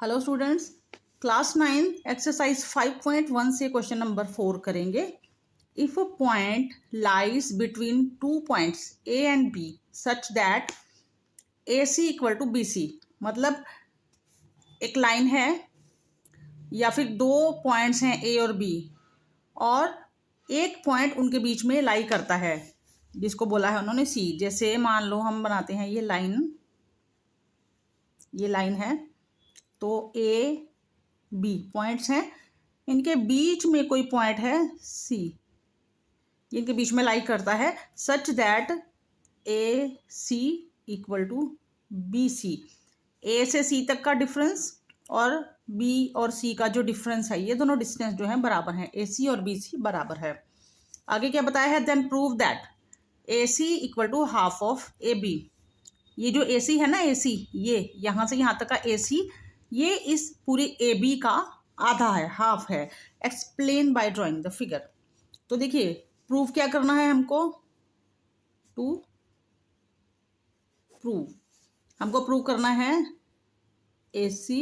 Hello students, class 9 exercise 5.1 से question number 4 करेंगे। If a point lies between two points A and B such that A C equal to B C, मतलब एक line है या फिर दो points हैं ए और बी, और एक पॉइंट उनके बीच में लाई करता है जिसको बोला है उन्होंने सी। जैसे मान लो हम बनाते हैं ये लाइन है, तो ए बी पॉइंट्स हैं, इनके बीच में कोई पॉइंट है सी, इनके बीच में लाई करता है such that A C equal to B C. A से सी तक का डिफरेंस और बी और सी का जो डिफरेंस है, ये दोनों डिस्टेंस जो है बराबर हैं, ए सी और बी सी बराबर है। आगे क्या बताया है, then prove that A C equal to half of A B. ये जो ए सी है ना, ए सी ये यहाँ से यहाँ तक का ए सी, ये इस पूरे ए बी का आधा है, हाफ है। Explain by drawing the figure. तो देखिए प्रूव क्या करना है हमको, टू प्रूव, हमको प्रूव करना है A C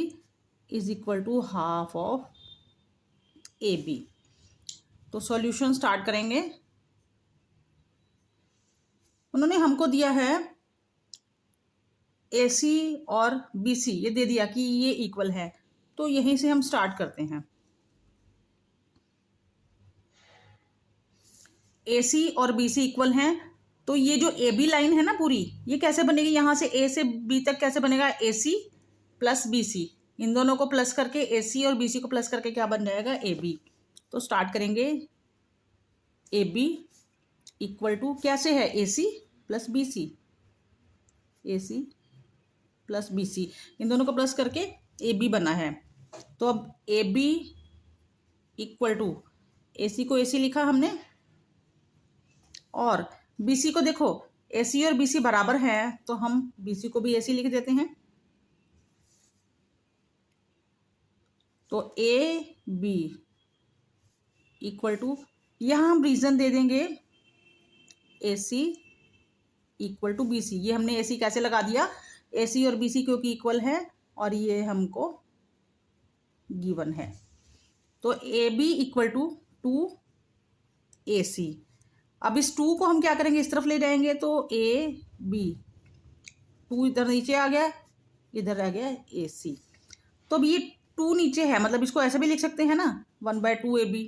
is equal to half of A B. तो सॉल्यूशन स्टार्ट करेंगे। उन्होंने हमको दिया है ए सी और बी सी, ये दे दिया कि ये इक्वल है, तो यहीं से हम स्टार्ट करते हैं। ए सी और बी सी इक्वल हैं, तो ये जो ए बी लाइन है ना पूरी, ये कैसे बनेगी, यहाँ से ए से बी तक कैसे बनेगा, ए सी प्लस बी सी, इन दोनों को प्लस करके ए सी और बी सी को प्लस करके क्या बन जाएगा, ए बी। तो स्टार्ट करेंगे, ए बी इक्वल टू कैसे है, A C plus B C, A C plus B सी, इन दोनों को प्लस करके ए बी बना है। तो अब ए B equal to, A C को ए सी लिखा हमने, और बी सी को देखो, ए सी और बी सी बराबर है, तो हम बी सी को भी ए सी लिख देते हैं। तो ए बी इक्वल टू, यहां हम रीजन दे देंगे ए सी इक्वल टू बी सी। ये हमने ए सी कैसे लगा दिया, ए सी और बी सी क्योंकि इक्वल है और ये हमको गिवन है। तो A B equal to two A C. अब इस टू को हम क्या करेंगे, इस तरफ ले जाएंगे, तो ए बी, टू इधर नीचे आ गया, इधर आ गया ए सी। तो अब ये टू नीचे है, मतलब इसको ऐसे भी लिख सकते हैं ना, 1/2 ए बी,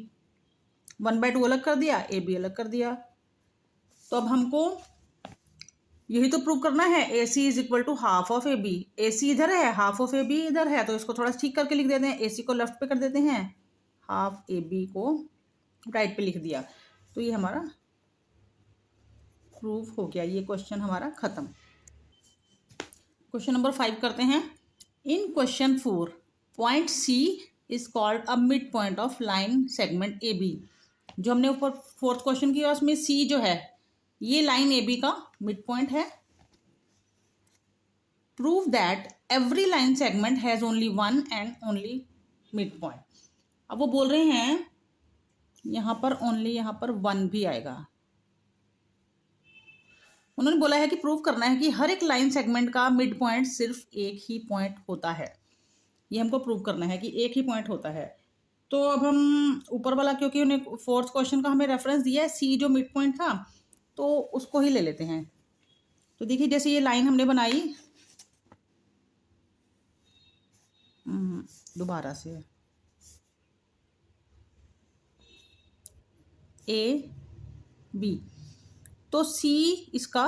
1/2 अलग कर दिया, ए बी अलग कर दिया। तो अब हमको यही तो प्रूव करना है, A C is equal to half of A B. A C इधर है, हाफ ऑफ ए बी इधर है, तो इसको थोड़ा ठीक करके लिख देते हैं, ए सी को लेफ्ट पे कर देते हैं, हाफ ए बी को राइट पे लिख दिया। तो ये हमारा प्रूफ हो गया, ये क्वेश्चन हमारा खत्म। क्वेश्चन नंबर 5 करते हैं। In question 4 point C is called a mid point of line segment A B. जो हमने ऊपर फोर्थ क्वेश्चन किया उसमें सी जो है, ये लाइन ए बी का मिड पॉइंट है। Prove that every line segment has only one and only mid point. अब वो बोल रहे हैं यहां पर ओनली, यहां पर वन भी आएगा। उन्होंने बोला है कि प्रूव करना है कि हर एक लाइन सेगमेंट का मिड पॉइंट सिर्फ एक ही पॉइंट होता है। ये हमको प्रूव करना है कि एक ही पॉइंट होता है। तो अब हम ऊपर वाला, क्योंकि उन्हें फोर्थ क्वेश्चन का हमें रेफरेंस दिया है, सी जो मिड पॉइंट था, तो उसको ही ले लेते हैं। तो देखिए जैसे ये लाइन हमने बनाई, दोबारा से, ए बी, तो सी इसका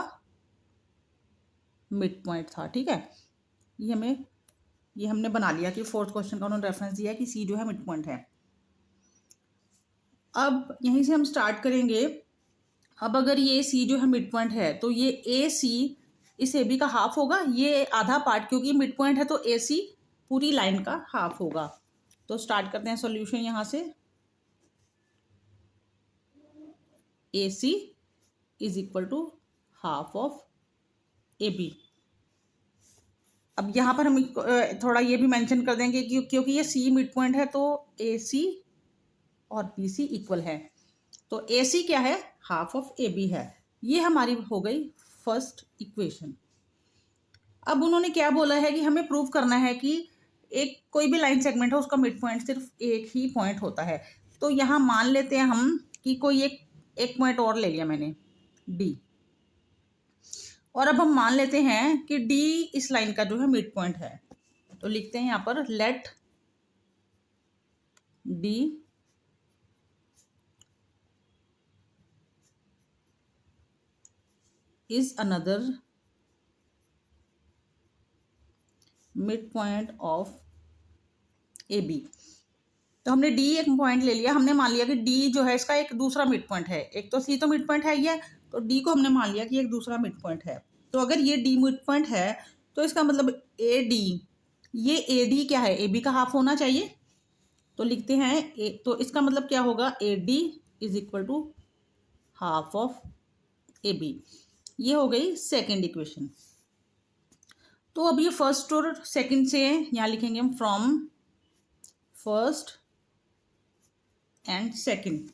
मिड पॉइंट था, ठीक है। ये हमने बना लिया कि फोर्थ क्वेश्चन का उन्होंने रेफरेंस दिया कि सी जो है मिड पॉइंट है। अब यहीं से हम स्टार्ट करेंगे। अब अगर ये सी जो है मिड पॉइंट है, तो ये ए सी इस ए बी का हाफ होगा, ये आधा पार्ट, क्योंकि मिड पॉइंट है तो ए सी पूरी लाइन का हाफ होगा। तो स्टार्ट करते हैं सॉल्यूशन यहां से। A C is equal to half of A B. अब यहाँ पर हम थोड़ा ये भी मेंशन कर देंगे कि क्योंकि ये सी मिड पॉइंट है, तो ए सी और बी सी इक्वल है, तो ए सी क्या है, हाफ ऑफ ए बी है। ये हमारी हो गई फर्स्ट इक्वेशन। अब उन्होंने क्या बोला है कि हमें प्रूव करना है कि एक कोई भी लाइन सेगमेंट है उसका मिड पॉइंट सिर्फ एक ही पॉइंट होता है। तो यहाँ मान लेते हैं हम कि कोई एक पॉइंट और ले लिया मैंने डी, और अब हम मान लेते हैं कि डी इस लाइन का जो है मिड पॉइंट है। तो लिखते हैं यहाँ पर let D is another mid point of A B. तो हमने डी एक पॉइंट ले लिया, हमने मान लिया कि डी जो है इसका एक दूसरा मिड पॉइंट है। एक तो सी तो मिड पॉइंट है ही है, तो डी को हमने मान लिया कि एक दूसरा मिड पॉइंट है। तो अगर ये डी मिड पॉइंट है तो इसका मतलब ए डी, ये ए डी क्या है, ए बी का हाफ होना चाहिए। तो लिखते हैं तो इसका मतलब क्या होगा, A D is equal to half of A B. ये हो गई सेकेंड इक्वेशन। तो अब ये फर्स्ट और सेकेंड से यहाँ लिखेंगे हम फ्रॉम फर्स्ट एंड सेकेंड।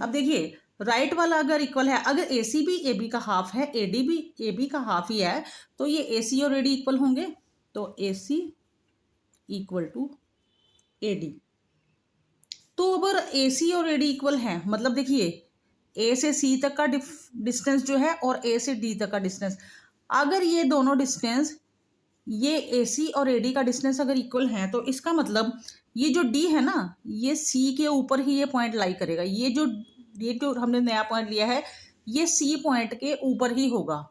अब देखिए राइट वाला अगर इक्वल है, अगर ए सी भी ए बी का हाफ है, ए डी भी ए बी का हाफ ही है, तो ये ए सी और ए डी इक्वल होंगे। तो A C equal to A D. तो अगर ए सी और ए डी इक्वल है, मतलब देखिए ए से सी तक का डिस्टेंस जो है और ए से डी तक का डिस्टेंस, अगर ये दोनों डिस्टेंस, ये ए सी और ए डी का डिस्टेंस अगर इक्वल है, तो इसका मतलब ये जो डी है ना, ये सी के ऊपर ही ये पॉइंट लाई करेगा। ये जो हमने नया पॉइंट लिया है ये सी पॉइंट के ऊपर ही होगा,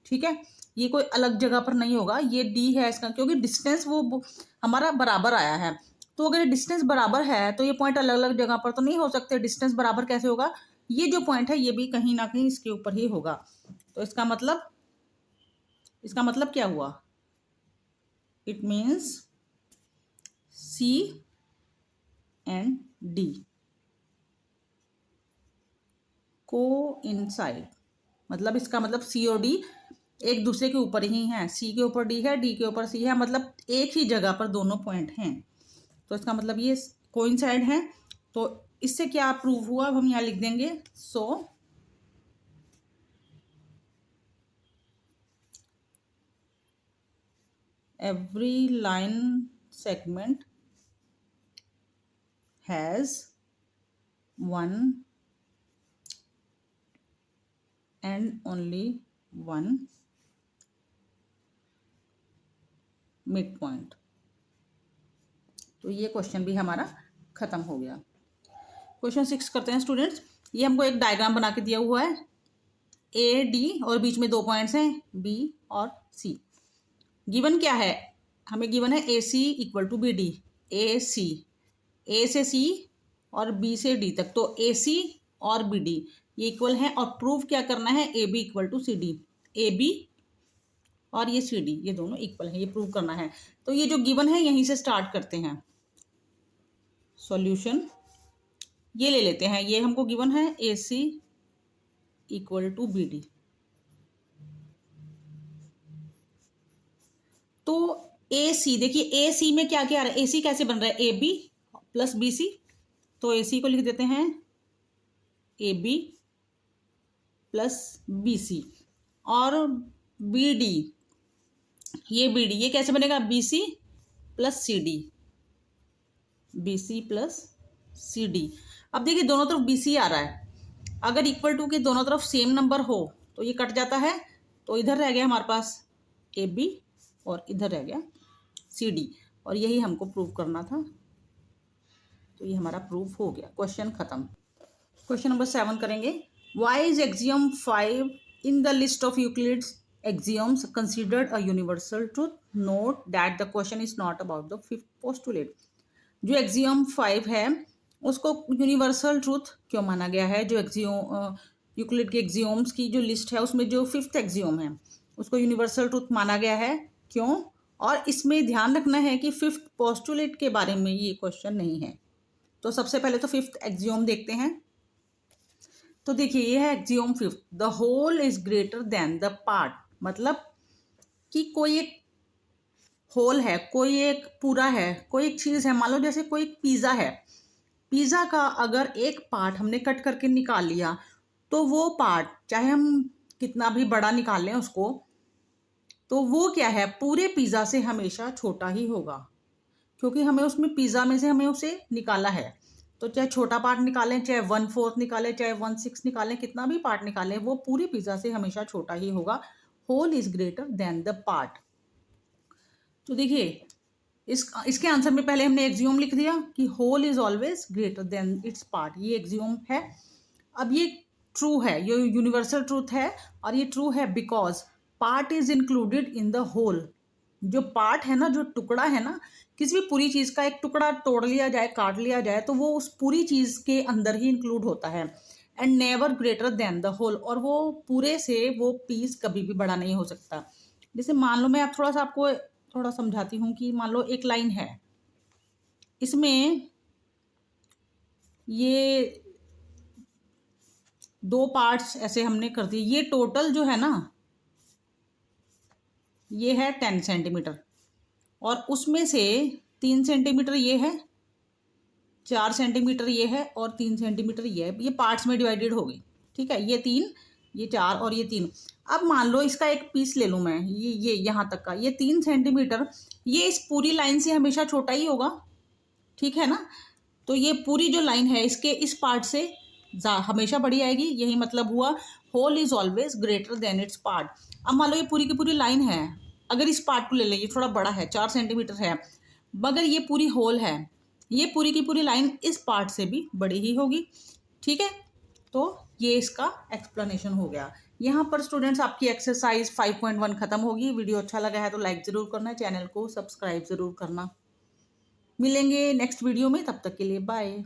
ठीक है, ये कोई अलग जगह पर नहीं होगा। ये डी है इसका, क्योंकि डिस्टेंस वो हमारा बराबर आया है। तो अगर डिस्टेंस बराबर है तो ये पॉइंट अलग अलग जगह पर तो नहीं हो सकते। डिस्टेंस बराबर कैसे होगा, ये जो पॉइंट है ये भी कहीं ना कहीं इसके ऊपर ही होगा। तो इसका मतलब क्या हुआ, it means C and D coincide. मतलब इसका मतलब सी और डी एक दूसरे के ऊपर ही हैं। सी के ऊपर डी है, डी के ऊपर सी है, मतलब एक ही जगह पर दोनों पॉइंट हैं। तो इसका मतलब ये कोइंसाइड है। तो इससे क्या प्रूव हुआ, अब हम यहाँ लिख देंगे so every line segment has one and only one mid point. तो ये क्वेश्चन भी हमारा खत्म हो गया। क्वेश्चन 6 करते हैं स्टूडेंट्स। ये हमको एक डायग्राम बना के दिया हुआ है, ए डी और बीच में दो पॉइंट्स हैं बी और सी। गिवन क्या है, हमें गिवन है A C equal to B D. A C, A से सी और बी से डी तक, तो ए सी और बी डी ये इक्वल है। और प्रूव क्या करना है, A B equal to C D. A B और ये सी डी ये दोनों इक्वल है, ये प्रूव करना है। तो ये जो गिवन है यहीं से स्टार्ट करते हैं। सॉल्यूशन ये ले लेते हैं, ये हमको गिवन है A C equal to B D. तो ए सी, देखिए ए सी में क्या क्या आ रहा है, ए सी कैसे बन रहा है, A B plus B C. तो ए सी को लिख देते हैं A B plus B C, और बी डी, ये बी डी ये कैसे बनेगा, B C plus C D, B C plus C D. अब देखिए दोनों तरफ बी सी आ रहा है, अगर इक्वल टू के दोनों तरफ सेम नंबर हो तो ये कट जाता है। तो इधर रह गया हमारे पास ए बी और इधर रह गया सी डी, और यही हमको प्रूव करना था। तो ये हमारा प्रूफ हो गया, क्वेश्चन खत्म। क्वेश्चन नंबर 7 करेंगे। Why is axiom 5 in the list of Euclid's axioms considered a universal truth? Note that the question is not about the fifth postulate. जो एक्सियम 5 है उसको यूनिवर्सल ट्रूथ क्यों माना गया है, जो यूक्लिड के एक्सियोम्स की जो लिस्ट है उसमें जो फिफ्थ एक्सियोम है उसको यूनिवर्सल ट्रूथ माना गया है, क्यों? और इसमें ध्यान रखना है कि फिफ्थ पोस्टुलेट के बारे में ये क्वेश्चन नहीं है। तो सबसे पहले तो फिफ्थ एक्सियोम देखते हैं। तो देखिए ये है axiom fifth, the whole is greater than the part. मतलब कि कोई एक होल है, कोई एक पूरा है, कोई एक चीज़ है, मान लो जैसे कोई पिज़्ज़ा है, पिज़्ज़ा का अगर एक पार्ट हमने कट करके निकाल लिया तो वो पार्ट चाहे हम कितना भी बड़ा निकाल लें उसको, तो वो क्या है, पूरे पिज़्ज़ा से हमेशा छोटा ही होगा। क्योंकि हमें उसमें पिज़्ज़ा में से हमें उसे निकाला है। तो चाहे छोटा पार्ट निकालें, चाहे 1/4 निकालें, चाहे 1/6 निकालें, कितना भी पार्ट निकालें, वो पूरी पिज़्ज़ा से हमेशा छोटा ही होगा। Whole is greater than the part. तो देखिए इसके आंसर में पहले हमने एक्सियोम लिख दिया कि whole is always greater than its part, ये एक्सियोम है। अब ये ट्रू है, ये यूनिवर्सल ट्रूथ है, और ये ट्रू है because part is included in the whole. जो पार्ट है ना, जो टुकड़ा है ना, किसी भी पूरी चीज का एक टुकड़ा तोड़ लिया जाए, काट लिया जाए, तो वो उस पूरी चीज के अंदर ही इंक्लूड होता है। And never greater than the whole, और वो पूरे से वो पीस कभी भी बड़ा नहीं हो सकता। जैसे मान लो मैं आप थोड़ा सा आपको थोड़ा समझाती हूँ कि मान लो एक लाइन है, इसमें ये 2 पार्ट्स ऐसे हमने कर दिए, ये टोटल जो है ना ये है 10 सेंटीमीटर, और उसमें से 3 सेंटीमीटर ये है, 4 सेंटीमीटर ये है, और 3 सेंटीमीटर ये है। ये पार्ट्स में डिवाइडेड हो गई, ठीक है, ये 3, ये 4 और ये 3। अब मान लो इसका एक पीस ले लूँ मैं, ये यहाँ तक का, ये 3 सेंटीमीटर, ये इस पूरी लाइन से हमेशा छोटा ही होगा, ठीक है ना। तो ये पूरी जो लाइन है इसके इस पार्ट से हमेशा बड़ी आएगी, यही मतलब हुआ whole is always greater than its part. अब मान लो ये पूरी की पूरी लाइन है, अगर इस पार्ट को ले लें, ये थोड़ा बड़ा है, 4 सेंटीमीटर है, मगर ये पूरी होल है, ये पूरी की पूरी लाइन इस पार्ट से भी बड़ी ही होगी, ठीक है। तो ये इसका एक्सप्लेनेशन हो गया। यहाँ पर स्टूडेंट्स आपकी एक्सरसाइज 5.1 खत्म होगी। वीडियो अच्छा लगा है तो लाइक ज़रूर करना, चैनल को सब्सक्राइब ज़रूर करना। मिलेंगे नेक्स्ट वीडियो में, तब तक के लिए बाय।